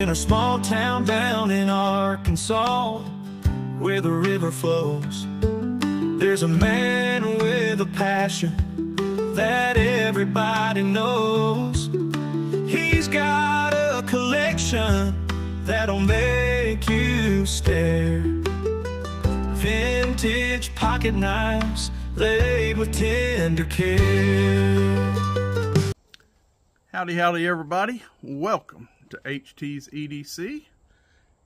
In a small town down in Arkansas, where the river flows, there's a man with a passion that everybody knows. He's got a collection that'll make you stare. Vintage pocket knives laid with tender care. Howdy, howdy everybody. Welcome to HT's EDC.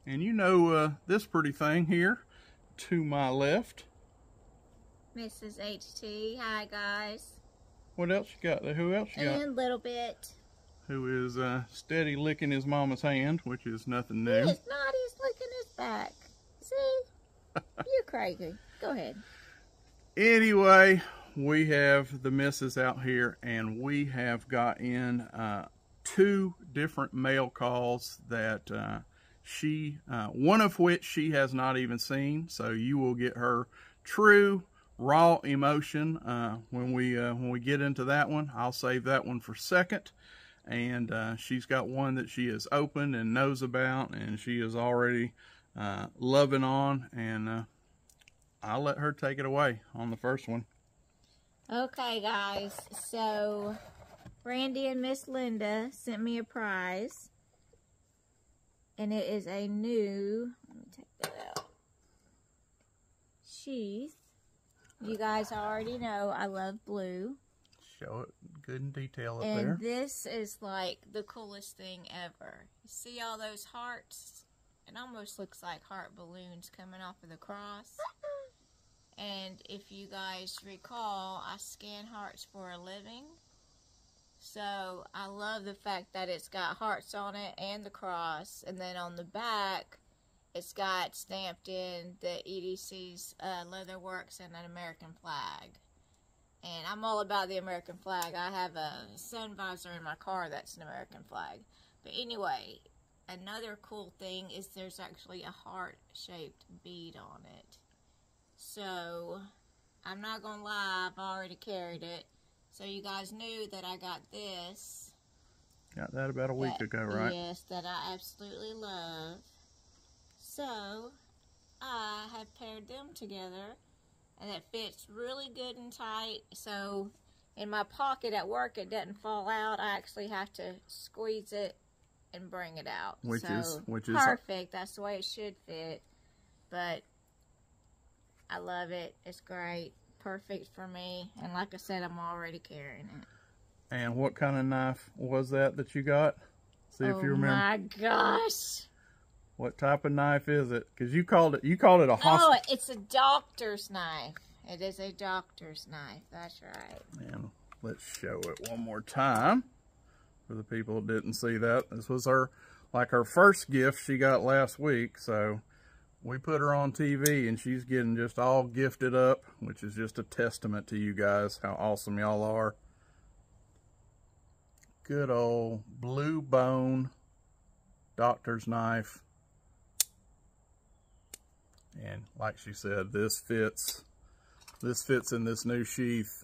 And you know this pretty thing here to my left. Mrs.HT. Hi guys. What else you got there? Who else you got? And a little bit. Who is steady licking his mama's hand, which is nothing new. He is not. He's licking his back. See? You're crazy. Go ahead. Anyway, we have the missus out here, and we have got in two different mail calls that one of which she has not even seen. So you will get her true raw emotion when we get into that one. I'll save that one for second. And she's got one that she has opened and knows about, and she is already loving on, and I'll let her take it away on the first one. Okay guys, so Randy and Miss Linda sent me a prize, and it is a new, let me take that out, sheath. You guys already know I love blue. Show it good in detail up and there. And this is like the coolest thing ever. You see all those hearts? It almost looks like heart balloons coming off of the cross. And if you guys recall, I scan hearts for a living. So I love the fact that it's got hearts on it and the cross. And then on the back, it's got stamped in the EDC's Leatherworks and an American flag. And I'm all about the American flag. I have a sun visor in my car that's an American flag. But anyway, another cool thing is there's actually a heart-shaped bead on it. So, I'm not going to lie, I've already carried it. So you guys knew that I got this. Got that about a week ago, right? Yes, that I absolutely love. So, I have paired them together. And it fits really good and tight, so in my pocket at work it doesn't fall out. I actually have to squeeze it and bring it out. Which is perfect. That's the way it should fit. But I love it. It's great. Perfect for me. And like I said, I'm already carrying it. And what kind of knife was that you got? See if you remember. Oh my gosh. What type of knife is it? Because you called it a hospital. Oh, it's a doctor's knife. It is a doctor's knife. That's right. And let's show it one more time for the people that didn't see that. This was her first gift she got last week. So we put her on TV, and she's getting just all gifted up, which is just a testament to you guys, how awesome y'all are. Good old blue bone doctor's knife. And like she said, this fits in this new sheath,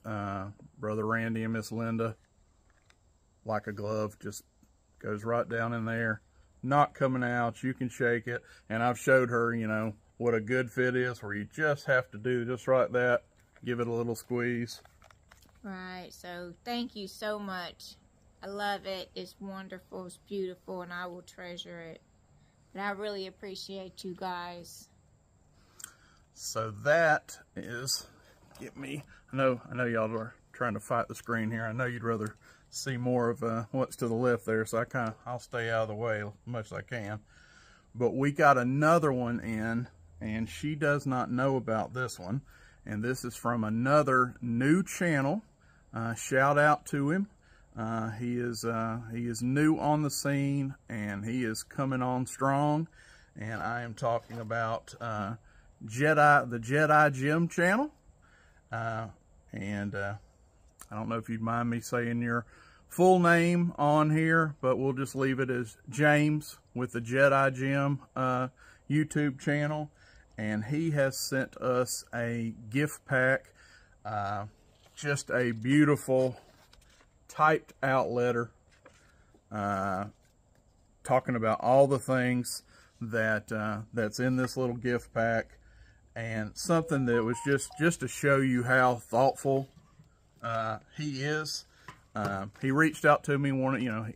Brother Randy and Miss Linda, like a glove. Just goes right down in there, not coming out. You can shake it, and I've showed her, you know, what a good fit is, where you just have to do just right that, give it a little squeeze. Right. So thank you so much. I love it. It's wonderful. It's beautiful, and I will treasure it. But I really appreciate you guys. So that is, get me, I know y'all are trying to fight the screen here. I know you'd rather see more of what's to the left there, so I'll stay out of the way as much as I can. But we got another one in, and she does not know about this one. And this is from another new channel. Shout out to him. He is new on the scene, and he is coming on strong. And I am talking about the Jedi Gym channel, and I don't know if you'd mind me saying your full name on here, but we'll just leave it as James with the Jedi Gym YouTube channel. And he has sent us a gift pack, just a beautiful typed out letter talking about all the things that that's in this little gift pack, and something that was just to show you how thoughtful he is. He reached out to me,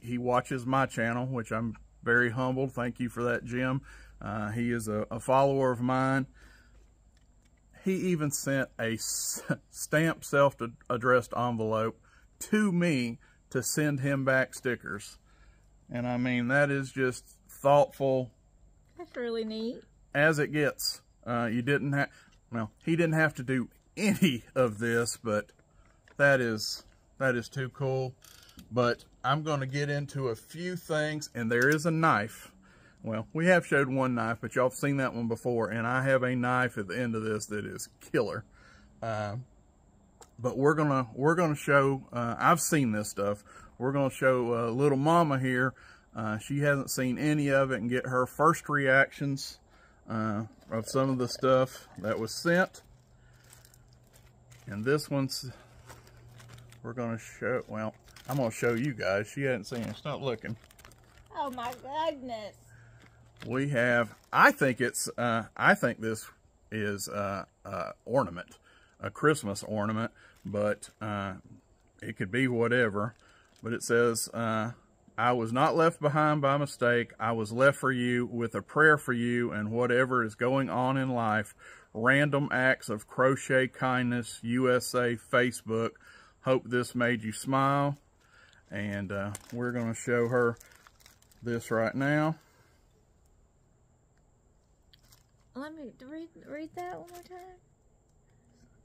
he watches my channel, which I'm very humbled. Thank you for that, Jim. He is a follower of mine. He even sent a stamped self-addressed envelope to me to send him back stickers. And I mean, that is just thoughtful. That's really neat. As it gets. He didn't have to do any of this, but that is too cool. But I'm going to get into a few things, and there is a knife. Well, we have showed one knife, but y'all have seen that one before, and I have a knife at the end of this that is killer. But we're gonna show. I've seen this stuff. We're gonna show little mama here. She hasn't seen any of it, and get her first reactions of some of the stuff that was sent. And this one's, we're gonna show. Well, I'm gonna show you guys. She hadn't seen it. Stop looking. Oh my goodness. We have, I think this is ornament, a Christmas ornament, but it could be whatever. But it says, I was not left behind by mistake. I was left for you with a prayer for you and whatever is going on in life. Random acts of crochet kindness, USA, Facebook. Hope this made you smile. And we're going to show her this right now. Let me read that one more time.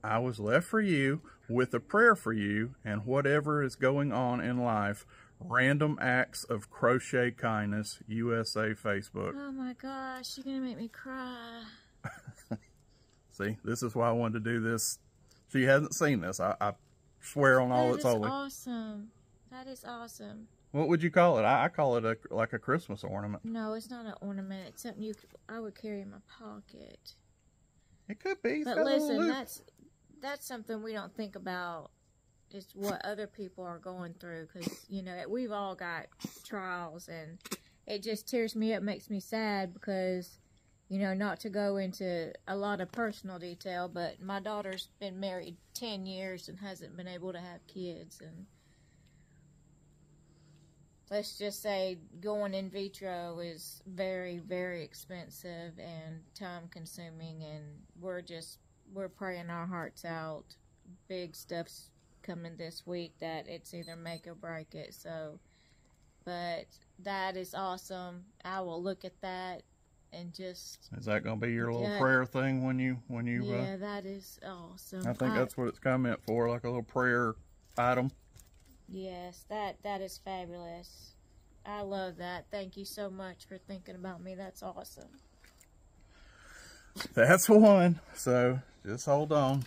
I was left for you with a prayer for you and whatever is going on in life. Random acts of crochet kindness, USA, Facebook. Oh my gosh, you're gonna make me cry. See, this is why I wanted to do this. She hasn't seen this. I swear on all that's holy. That is awesome. That is awesome. What would you call it? I call it like a Christmas ornament. No, it's not an ornament. It's something I would carry in my pocket. It could be. But listen, that's something we don't think about. Is what other people are going through, because we've all got trials, and it just tears me up, makes me sad, because not to go into a lot of personal detail, but my daughter's been married 10 years and hasn't been able to have kids, and let's just say going in vitro is very, very expensive and time consuming, and we're praying our hearts out. Big stuff's coming this week that it's either make or break it. So, but that is awesome. I will look at that and just. Is that going to be your little prayer thing when you? Yeah, that is awesome. I think that's what it's come meant for, like a little prayer item. Yes, that is fabulous. I love that. Thank you so much for thinking about me. That's awesome. That's one. So just hold on.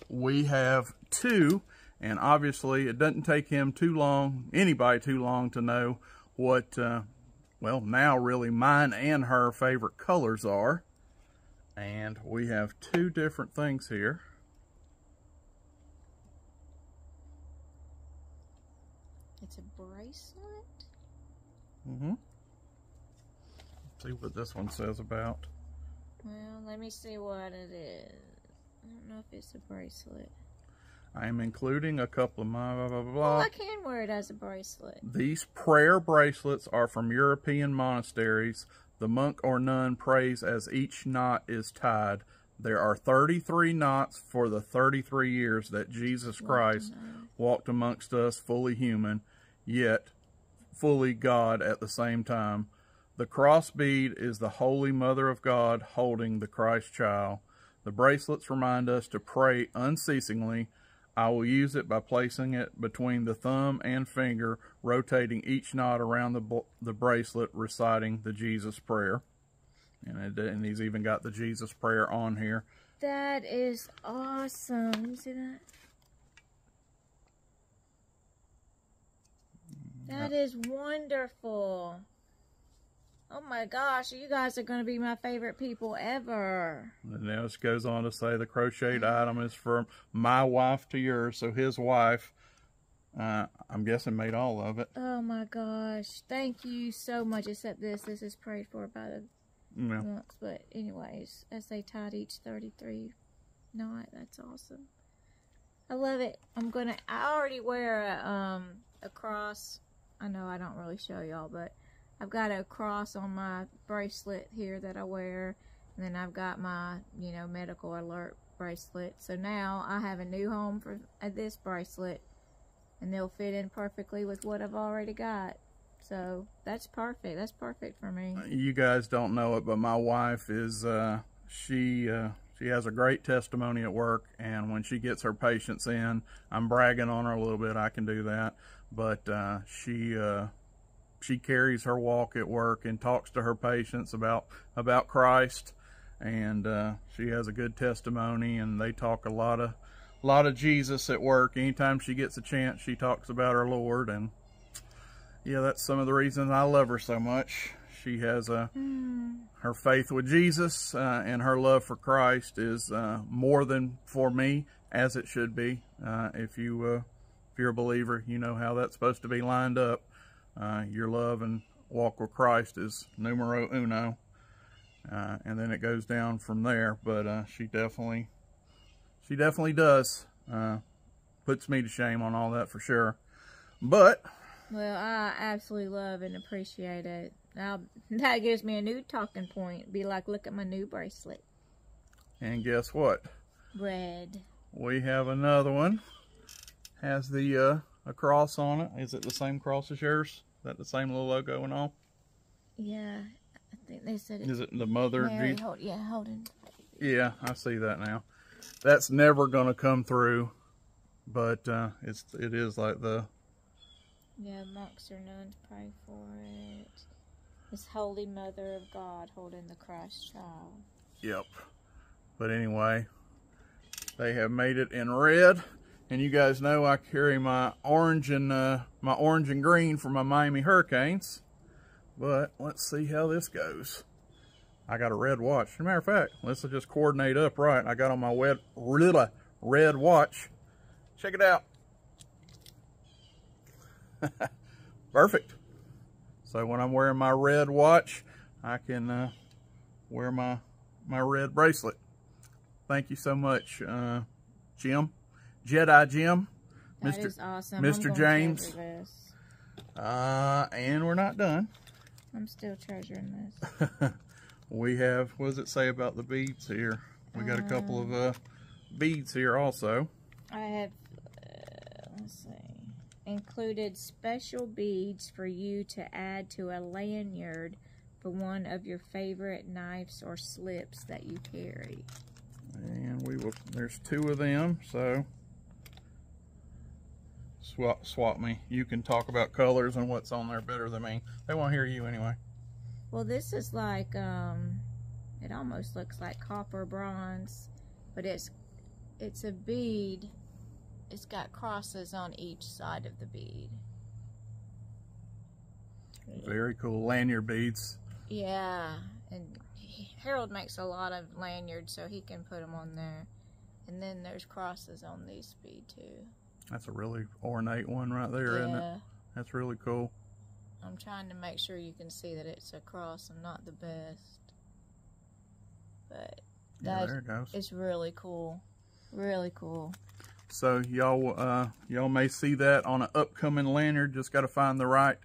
We have two, and obviously it doesn't take anybody too long to know what, well, now really mine and her favorite colors are. And we have two different things here. It's a bracelet? Mm-hmm. See what this one says about. Well, let me see what it is. I don't know if it's a bracelet. I am including a couple of my blah, blah, blah, blah. Well, I can wear it as a bracelet. These prayer bracelets are from European monasteries. The monk or nun prays as each knot is tied. There are 33 knots for the 33 years that Jesus Christ walked amongst us, fully human, yet fully God at the same time. The cross bead is the Holy Mother of God holding the Christ child. The bracelets remind us to pray unceasingly. I will use it by placing it between the thumb and finger, rotating each knot around the bracelet, reciting the Jesus prayer. And he's even got the Jesus prayer on here. That is awesome. You see that? That is wonderful. Oh my gosh, you guys are going to be my favorite people ever. And now it goes on to say the crocheted item is from my wife to yours. So his wife I'm guessing made all of it. Oh my gosh. Thank you so much. Except this is prayed for by the monks. But anyways, as they tied each 33 knot, that's awesome. I love it. I already wear a cross. I know I don't really show y'all, but I've got a cross on my bracelet here that I wear. And then I've got my, medical alert bracelet. So now I have a new home for this bracelet. And they'll fit in perfectly with what I've already got. So that's perfect. That's perfect for me. You guys don't know it, but my wife is, she has a great testimony at work. And when she gets her patients in, I'm bragging on her a little bit. I can do that. But she carries her walk at work and talks to her patients about Christ. And she has a good testimony, and they talk a lot of Jesus at work. Anytime she gets a chance, she talks about our Lord. And yeah, that's some of the reasons I love her so much. She has her faith with Jesus, and her love for Christ is more than for me, as it should be. If you're a believer, you know how that's supposed to be lined up. Your love and walk with Christ is numero uno. And then it goes down from there. But she definitely does. Puts me to shame on all that for sure. But well, I absolutely love and appreciate it. Now that gives me a new talking point. Be like, look at my new bracelet. And guess what? Red. We have another one. Has the a cross on it. Is it the same cross as yours? Is that the same little logo and all? Yeah. I think they said it. Is it the mother? Mary, holding. Yeah, I see that now. That's never gonna come through, but it is like the. Yeah, monks or nuns pray for it. This Holy Mother of God holding the Christ child. Yep. But anyway, they have made it in red, and you guys know I carry my orange and green for my Miami Hurricanes. But let's see how this goes. I got a red watch. As a matter of fact, let's just coordinate up right. I got on my red watch. Check it out. Perfect. So when I'm wearing my red watch, I can wear my red bracelet. Thank you so much, Jim. Jedi Jim. That is awesome. Mr. James. And we're not done. I'm still treasuring this. We have, what does it say about the beads here? We got a couple of beads here also. I have, let's see, included special beads for you to add to a lanyard for one of your favorite knives or slips that you carry. And there's two of them, so swap me. You can talk about colors and what's on there better than me. They won't hear you anyway. Well, this is like, it almost looks like copper bronze, but it's a bead. It's got crosses on each side of the bead. Very cool. Lanyard beads. Yeah, and Harold makes a lot of lanyards, so he can put them on there. And then there's crosses on these bead too. That's a really ornate one right there, isn't it? That's really cool. I'm trying to make sure you can see that it's a cross. I'm not the best, but yeah, there it goes. It's really cool, really cool. So y'all may see that on an upcoming lanyard. Just got to find the right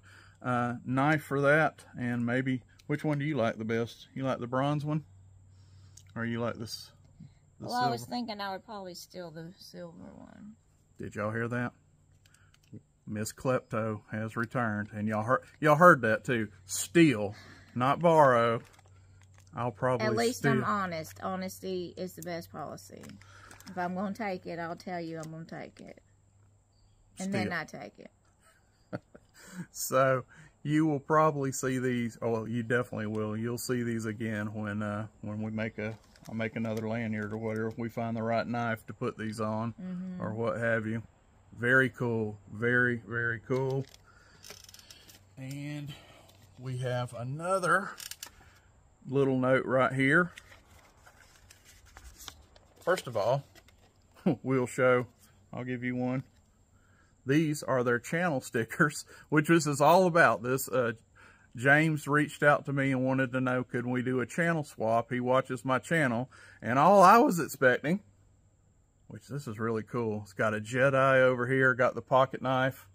knife for that, and maybe which one do you like the best? You like the bronze one, or you like this? Well, silver? I was thinking I would probably steal the silver one. Did y'all hear that? Miss Klepto has returned, and y'all heard that too. Steal, not borrow. I'll probably at least steal. I'm honest. Honesty is the best policy. If I'm gonna take it, I'll tell you I'm gonna take it, and then I take it. So you will probably see these. Oh, you definitely will. You'll see these again when we make I'll make another lanyard or whatever. If we find the right knife to put these on, or what have you. Very cool. Very, very cool. And we have another little note right here. First of all, I'll give you one. these are their channel stickers, which this is all about. This James reached out to me and wanted to know, could we do a channel swap? He watches my channel, and all I was expecting, which this is really cool, it's got a Jedi over here, got the pocket knife.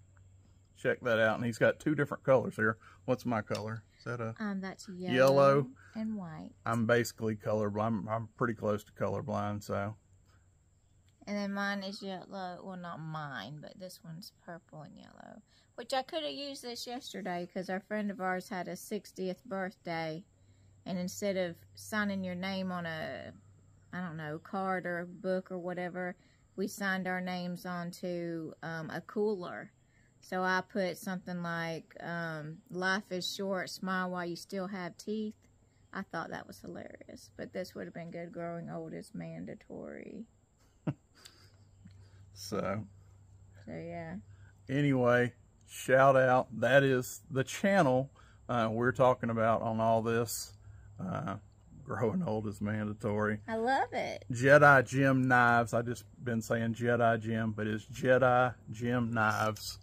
Check that out. And he's got 2 different colors here. What's my color? Is that a that's yellow and white. I'm basically colorblind. I'm pretty close to colorblind, so. And then mine is yellow. Well, not mine, but this one's purple and yellow. Which I could have used this yesterday because our friend of ours had a 60th birthday. And instead of signing your name on a, I don't know, card or a book or whatever, we signed our names onto a cooler. So I put something like, life is short, smile while you still have teeth. I thought that was hilarious. But this would have been good. Growing old is mandatory. So yeah. Anyway, shout out. That is the channel we're talking about on all this. Growing old is mandatory. I love it. jedijimknives. I just been saying Jedi Jim, but it's jedijimknives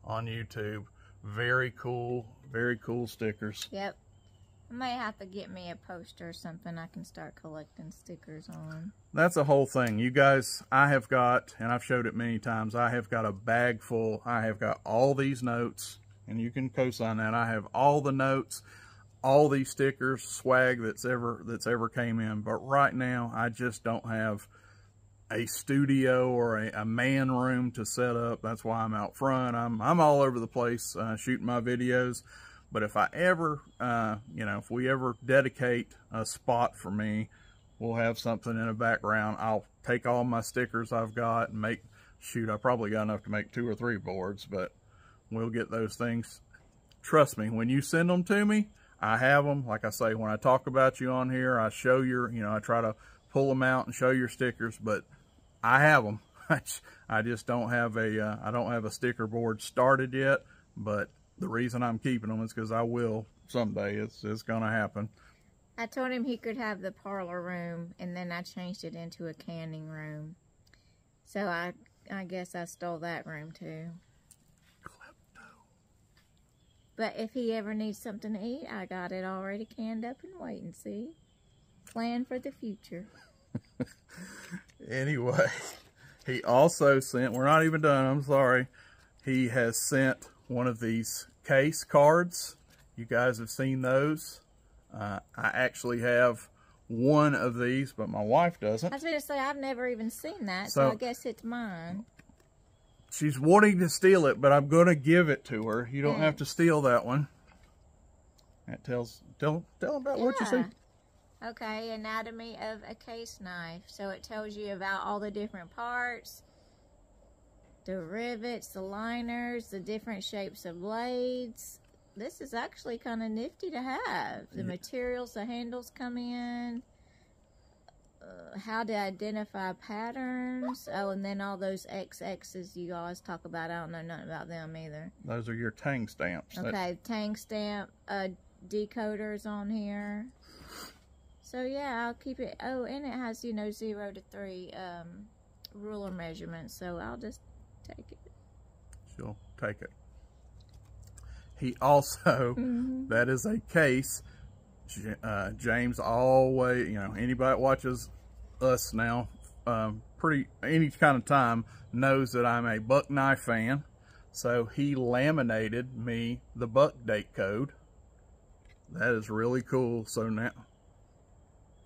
on YouTube. Very cool stickers. Yep. I might have to get me a poster or something I can start collecting stickers on. That's a whole thing. You guys, I have got, and I've showed it many times, I have got a bag full. I have got all these notes, and you can co-sign that. I have all the notes, all these stickers, swag that's ever came in. But right now, I just don't have a studio or a man room to set up. That's why I'm out front. I'm all over the place shooting my videos. But if I ever, if we ever dedicate a spot for me, we'll have something in the background. I'll take all my stickers I've got and I probably got enough to make 2 or 3 boards, but we'll get those things. Trust me, when you send them to me, I have them. Like I say, when I talk about you on here, I show I try to pull them out and show your stickers, but I have them. I just don't have a sticker board started yet, but the reason I'm keeping them is because I will someday. It's going to happen. I told him he could have the parlor room, and then I changed it into a canning room. So I guess I stole that room too. Klepto. But if he ever needs something to eat, I got it already canned up and waiting. See? Plan for the future. Anyway, he also sent, we're not even done, I'm sorry. He has sent one of these case cards. You guys have seen those. I actually have one of these, but my wife doesn't. I was going to say, I've never even seen that, so I guess it's mine. She's wanting to steal it, but I'm going to give it to her. You don't have to steal that one. That tell them about what you see. Okay, anatomy of a case knife. So it tells you about all the different parts, the rivets, the liners, the different shapes of blades. This is actually kind of nifty to have. The materials, the handles come in. How to identify patterns. Oh, and then all those XXs you always talk about. I don't know nothing about them either. Those are your tang stamps. Okay, tang stamp decoders on here. So yeah, I'll keep it. Oh, and it has, 0 to 3 ruler measurements. So I'll just take it. She'll take it. He also, that is a case. James always, anybody that watches us now, any kind of time, knows that I'm a buck knife fan. So he laminated me the buck date code. That is really cool. So now,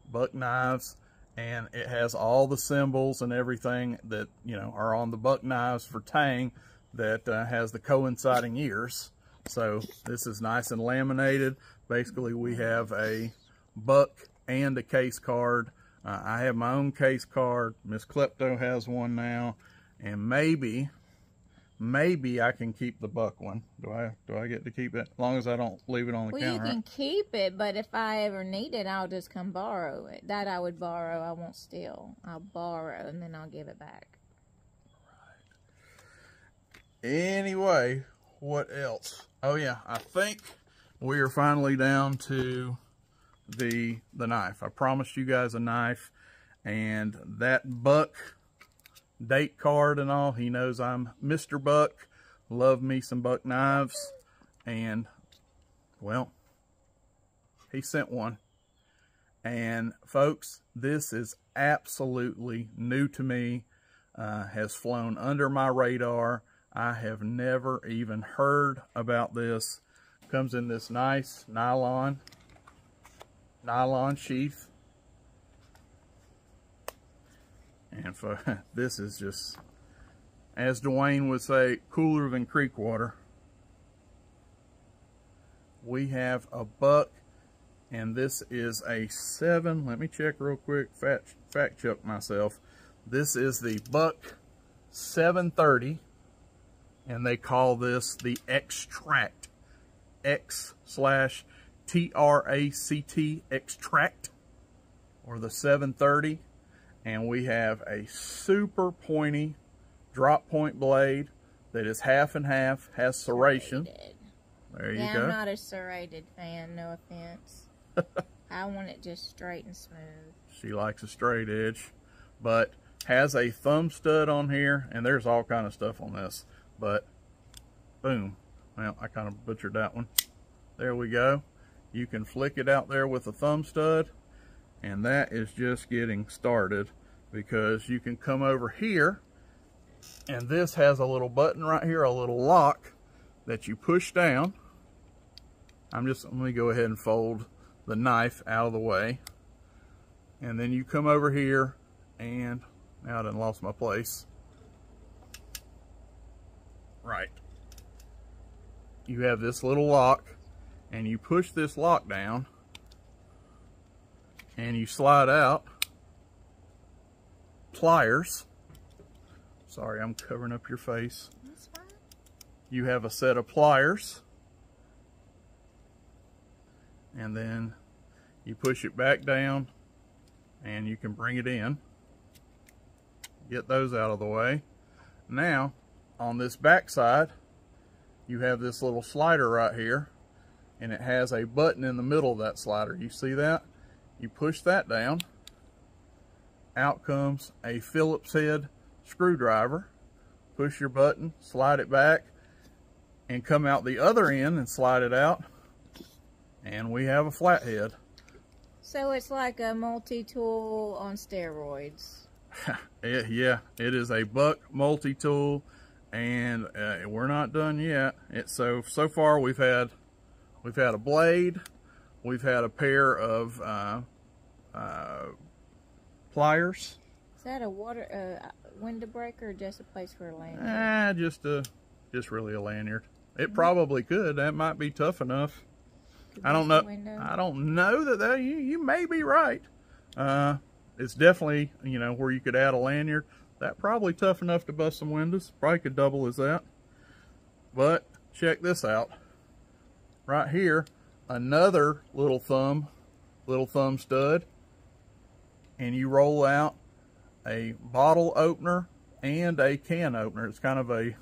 buck knives, and it has all the symbols and everything that are on the buck knives for tang, that has the coinciding ears. So this is nice and laminated. Basically, we have a buck and a case card. I have my own case card. Miss Klepto has one now, and maybe I can keep the buck one. Do I get to keep it? As long as I don't leave it on the counter. Well, you can keep it, but if I ever need it, I'll just come borrow it. That I would borrow. I won't steal. I'll borrow, and then I'll give it back. Right. Anyway, what else? Oh yeah, I think we are finally down to the knife. I promised you guys a knife, and that buck date card and all. He knows I'm Mr. Buck. Love me some Buck knives. And, well, he sent one. And, folks, this is absolutely new to me. Has flown under my radar. I have never even heard about this. Comes in this nice nylon sheath. And this is just, as Dwayne would say, cooler than creek water. We have a Buck, and this is a 7. Let me check real quick, fact check myself. This is the Buck 730, and they call this the Extract. X/TRACT, Extract, or the 730. And we have a super pointy drop point blade that is half and half, has serration. There you go. I'm not a serrated fan, no offense. I want it just straight and smooth. She likes a straight edge, but has a thumb stud on here, and there's all kind of stuff on this. But boom. Well, I kind of butchered that one. There we go. You can flick it out there with a thumb stud, and that is just getting started, because you can come over here, and this has a little button right here, a little lock that you push down. Let me go ahead and fold the knife out of the way, and then you come over here, and now I done lost my place. Right. You have this little lock, and you push this lock down, and you slide out pliers. Sorry, I'm covering up your face. That's fine. You have a set of pliers, and then you push it back down, and you can bring it in. Get those out of the way. Now, on this back side, you have this little slider right here, and it has a button in the middle of that slider. You see that? You push that down. Out comes a Phillips head screwdriver. Push your button, slide it back, and come out the other end and slide it out. And we have a flathead. So it's like a multi-tool on steroids. Yeah, it is a Buck multi-tool, and we're not done yet. So far we've had a blade, we've had a pair of pliers. Is that a window breaker, or just a place for a lanyard? Just really a lanyard. It probably could. That might be tough enough. I don't know. I don't know that you may be right. It's definitely, where you could add a lanyard. That probably tough enough to bust some windows. Probably could double as that. But check this out. Right here, another little thumb stud, and you roll out a bottle opener and a can opener. It's kind of a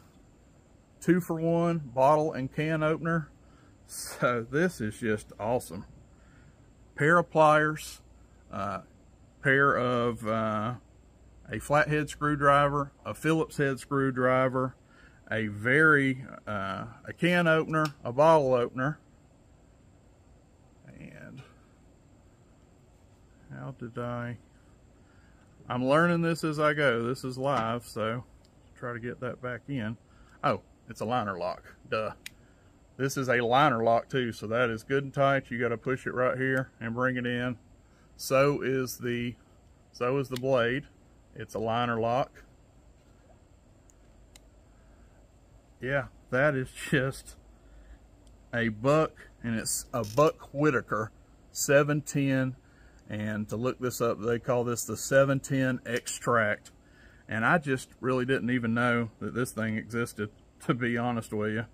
2-for-1 bottle and can opener. So this is just awesome. Pair of pliers, pair of a flathead screwdriver, a Phillips head screwdriver, a can opener, a bottle opener, and I'm learning this as I go. This is live, so try to get that back in. Oh, it's a liner lock. Duh. This is a liner lock too, so that is good and tight. You got to push it right here and bring it in. So is the blade. It's a liner lock. Yeah, that is just a Buck, and it's a Buck Whitaker 710. And to look this up, they call this the 710 Extract. And I just really didn't even know that this thing existed, to be honest with you.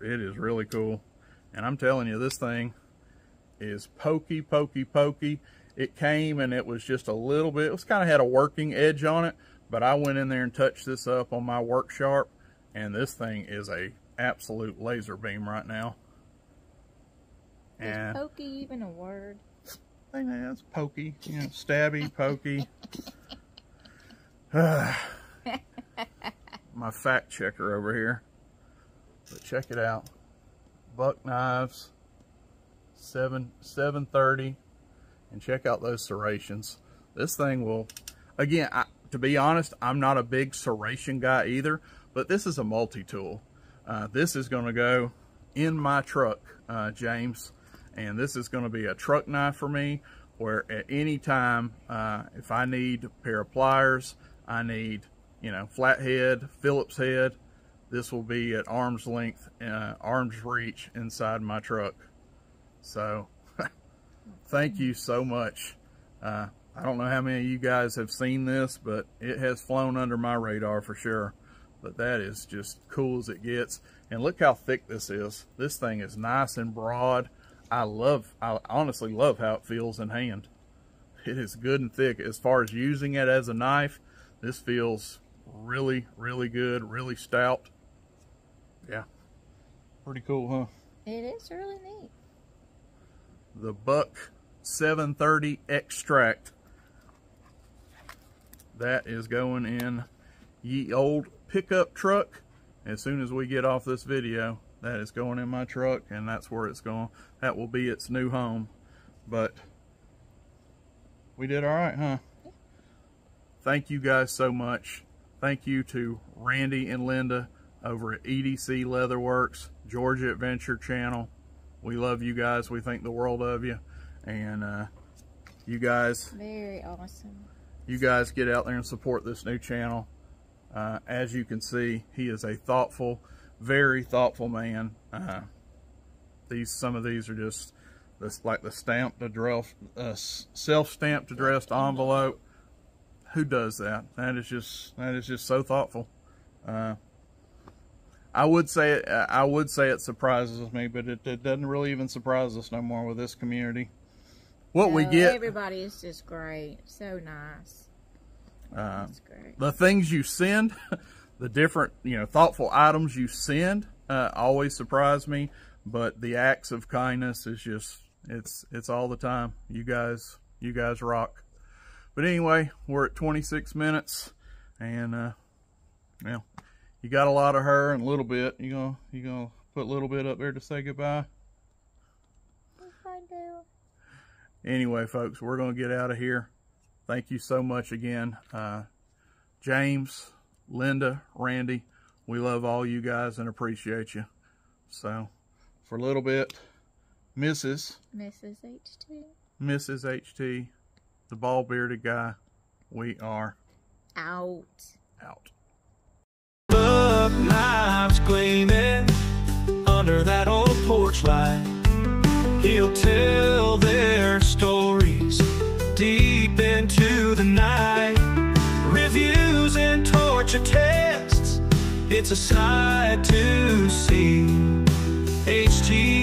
It is really cool. And I'm telling you, this thing is pokey, pokey, pokey. It came and it was just a little bit, it was kind of had a working edge on it, but I went in there and touched this up on my work sharp, and this thing is a absolute laser beam right now. Is pokey even a word? I think that's pokey, stabby, pokey. My fact checker over here. But check it out. Buck knives, 730, and check out those serrations. This thing will, again, to be honest, I'm not a big serration guy either, but this is a multi-tool. This is going to go in my truck, James, and this is going to be a truck knife for me, where at any time, if I need a pair of pliers, I need, you know, flathead, Phillips head, this will be at arm's length, arm's reach inside my truck. So thank you so much. I don't know how many of you guys have seen this, but it has flown under my radar for sure. But that is just cool as it gets. And look how thick this is. This thing is nice and broad. I honestly love how it feels in hand. It is good and thick. As far as using it as a knife, this feels really, really good, really stout. Yeah, pretty cool, huh? It is really neat. The Buck 730 Extract. That is going in ye old pickup truck. As soon as we get off this video, that is going in my truck, and that's where it's going. That will be its new home. But we did all right, huh? Yeah. Thank you guys so much. Thank you to Randy and Linda over at EDCLeatherworks, Georgia Adventure Channel. We love you guys. We think the world of you. And you guys, very awesome. You guys get out there and support this new channel. As you can see, he is a thoughtful, very thoughtful man. Some of these are just like the stamped addressed, self-stamped addressed envelope. Who does that? That is just so thoughtful. I would say it surprises me, but it doesn't really even surprise us no more with this community. We get, everybody is just great, so nice. That's great. The things you send, the different, you know, thoughtful items you send, always surprise me. But the acts of kindness is just, it's all the time. You guys rock. But anyway, we're at 26 minutes, and well, you got a lot of her and a little bit. You gonna put a little bit up there to say goodbye? Yes, I do. Anyway, folks, we're gonna get out of here. Thank you so much again, James, Linda, Randy. We love all you guys and appreciate you. So, for a little bit, Mrs. HT. Mrs. HT, the bald-bearded guy, we are out. Buck knives gleaming under that old porch light. He'll tell their stories deep into the night. Reviews and torture tests, it's a sight to see. HT